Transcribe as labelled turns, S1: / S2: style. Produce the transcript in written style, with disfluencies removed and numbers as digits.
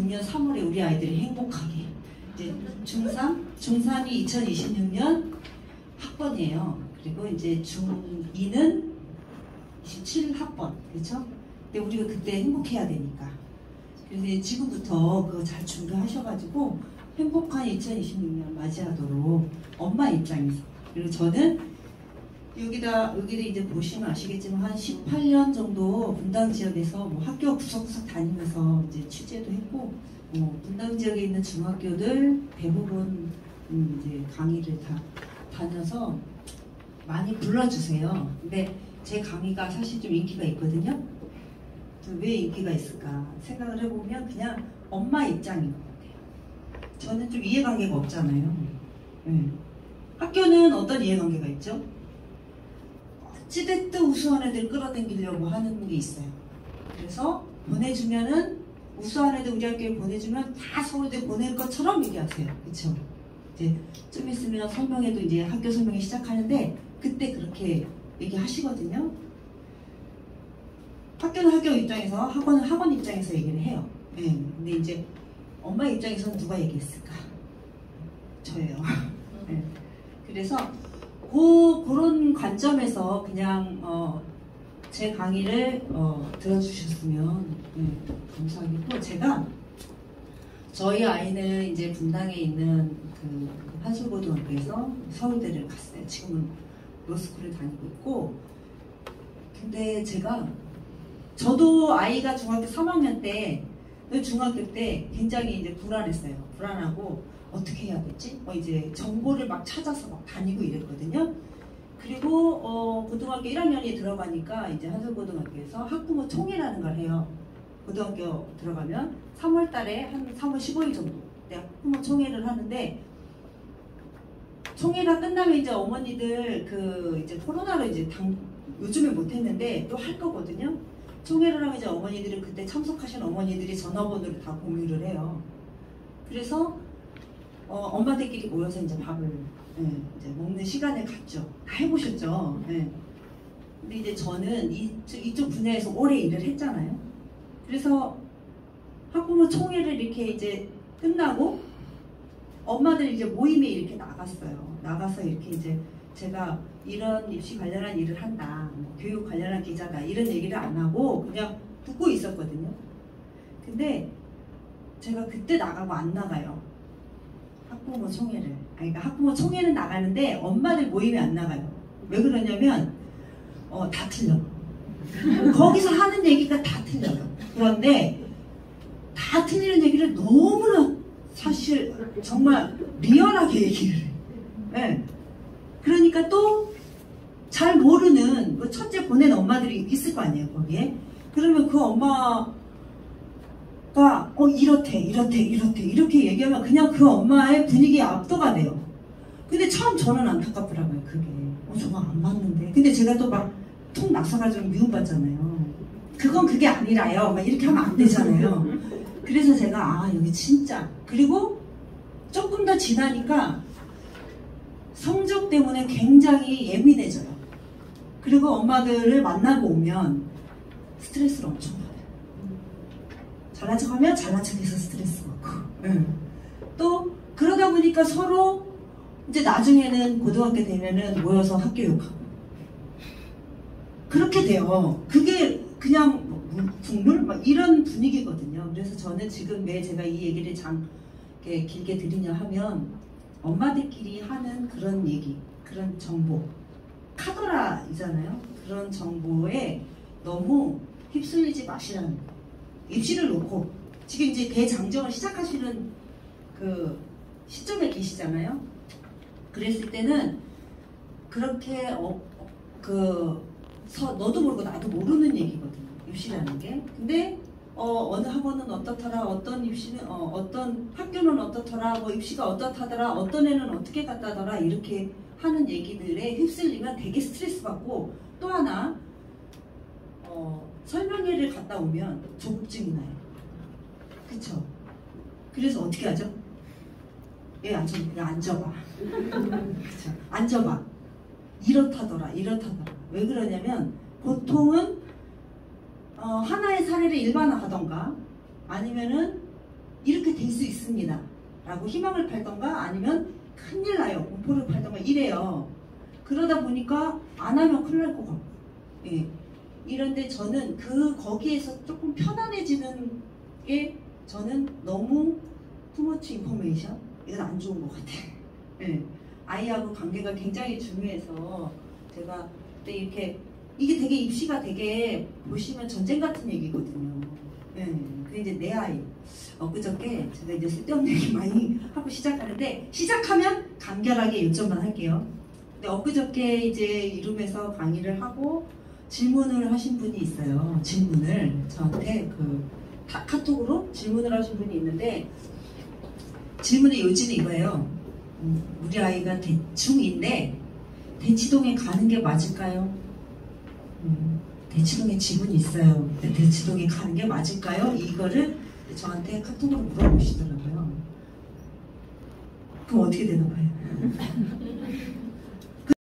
S1: 2026년 3월에 우리 아이들이 행복하게 이제 중3이 2026년 학번이에요. 그리고 이제 중2는 27학번, 그렇죠? 근데 우리가 그때 행복해야 되니까. 그래서 지금부터 그거 잘 준비하셔가지고 행복한 2026년 맞이하도록 엄마 입장에서. 그리고 저는 여기다 이제 보시면 아시겠지만 한 18년 정도 분당 지역에서 뭐 학교 구석구석 다니면서 이제 취재도 했고, 분당 지역에 있는 중학교들 대부분 이제 강의를 다 다녀서 많이 불러주세요. 근데 제 강의가 사실 좀 인기가 있거든요. 왜 인기가 있을까 생각을 해보면 그냥 엄마 입장인 것 같아요. 저는 좀 이해관계가 없잖아요. 네. 학교는 어떤 이해관계가 있죠? 어찌됐든 우수한 애들 끌어당기려고 하는 게 있어요. 그래서 보내주면은 우수한 애들 우리 학교에 보내주면 다 서울대 보낼 것처럼 얘기하세요. 그쵸? 이제 좀 있으면 설명회도 이제 학교 설명회 시작하는데 그때 그렇게 얘기하시거든요. 학교는 학교 입장에서, 학원은 학원 입장에서 얘기를 해요. 네. 근데 이제 엄마 입장에서는 누가 얘기했을까? 저예요. 네. 그래서 그런 관점에서 그냥 제 강의를 들어주셨으면 감사하겠고, 제가 저희 아이는 이제 분당에 있는 그 한솔고등학교에서 서울대를 갔어요. 지금은 로스쿨을 다니고 있고, 근데 저도 아이가 중학교 3학년 때, 중학교 때 굉장히 이제 불안했어요. 불안하고 어떻게 해야 되지? 이제 정보를 막 찾아서 막 다니고 이랬거든요. 그리고 고등학교 1학년이 들어가니까 이제 한솔고등학교에서 학부모 총회라는 걸 해요. 고등학교 들어가면 3월 달에 한 3월 15일 정도 때 학부모 총회를 하는데, 총회가 끝나면 이제 어머니들 이제 코로나로 이제 요즘에 못했는데 또 할 거거든요. 총회를 하면 이제 어머니들은 그때 참석하신 어머니들이 전화번호를 다 공유를 해요. 그래서 엄마들끼리 모여서 이제 밥을 이제 먹는 시간을 갖죠. 다 해보셨죠? 네. 근데 이제 저는 이쪽 분야에서 오래 일을 했잖아요. 그래서 학부모 총회를 이렇게 이제 끝나고 엄마들 이제 모임에 이렇게 나갔어요. 나가서 이렇게 이제 제가 이런 입시 관련한 일을 한다, 뭐 교육 관련한 기자다, 이런 얘기를 안 하고 그냥 듣고 있었거든요. 근데 제가 그때 나가고 안 나가요. 학부모 총회를. 그러니까 학부모 총회는 나가는데 엄마들 모임에 안 나가요. 왜 그러냐면 다 틀려. 거기서 하는 얘기가 다 틀려요. 그런데 다 틀리는 얘기를 너무나 사실 정말 리얼하게 얘기를 해요. 네. 그러니까 또 잘 모르는 첫째 보낸 엄마들이 있을 거 아니에요, 거기에. 그러면 그 엄마가 이렇대 이렇게 얘기하면 그냥 그 엄마의 분위기에 압도가 돼요. 근데 참 저는 안타깝더라고요, 그게. 저거 안 맞는데. 근데 제가 또 막 통 나서가지고 미움받잖아요. 그건 그게 아니라요, 막 이렇게 하면 안 되잖아요. 그래서 제가 여기 진짜. 그리고 조금 더 지나니까 성적 때문에 굉장히 예민해져요. 그리고 엄마들을 만나고 오면 스트레스를 엄청 받아요. 잘난 척하면 잘난 척해서 스트레스 받고. 또 그러다 보니까 서로 이제 나중에는 고등학교 되면은 모여서 학교 욕하고 그렇게 돼요. 그게 그냥 국룰 막 이런 분위기거든요. 그래서 저는 지금 왜 제가 이 얘기를 길게 드리냐 하면, 엄마들끼리 하는 그런 얘기, 그런 정보, 카더라이잖아요. 그런 정보에 너무 휩쓸리지 마시라는 거예요. 입시를 놓고 지금 이제 대장정을 시작하시는 그 시점에 계시잖아요. 그랬을 때는 그렇게 너도 모르고 나도 모르는 얘기거든요, 입시라는 게. 근데 어느 학원은 어떻더라, 어떤 입시는 어떤 학교는 어떻더라, 뭐 입시가 어떻다더라, 어떤 애는 어떻게 갔다더라, 이렇게 하는 얘기들에 휩쓸리면 되게 스트레스 받고, 또 하나 설명회를 갔다 오면 조급증이 나요. 그쵸? 그래서 어떻게 하죠? 앉아봐. 그쵸? 앉아봐. 이렇다더라. 왜 그러냐면 보통은 하나의 사례를 일반화하던가 아니면은 이렇게 될 수 있습니다 라고 희망을 팔던가 아니면 큰일 나요 공포를 팔던가 이래요. 그러다 보니까 안 하면 큰일 날 것 같고 예. 이런데 저는 거기에서 조금 편안해지는 게 저는 너무 투머치 인포메이션 이건 안 좋은 것 같아요. 예. 아이하고 관계가 굉장히 중요해서 제가 그때 이렇게 이게 되게 입시가 되게 보시면 전쟁 같은 얘기거든요. 예. 그게 이제 내 아이 엊그저께 제가 이제 쓸데없는 얘기 많이 하고 시작하는데 시작하면 간결하게 요점만 할게요. 근데 엊그저께 이제 이룸에서 강의를 하고 질문을 하신 분이 있어요. 질문을 저한테 카톡으로 질문을 하신 분이 있는데 질문의 요지는 이거예요. 우리 아이가 대충인데 대치동에 가는 게 맞을까요? 대치동에 집은 있어요. 대치동에 가는 게 맞을까요? 이거를 저한테 카톡으로 물어보시더라고요. 그럼 어떻게 되나 봐요.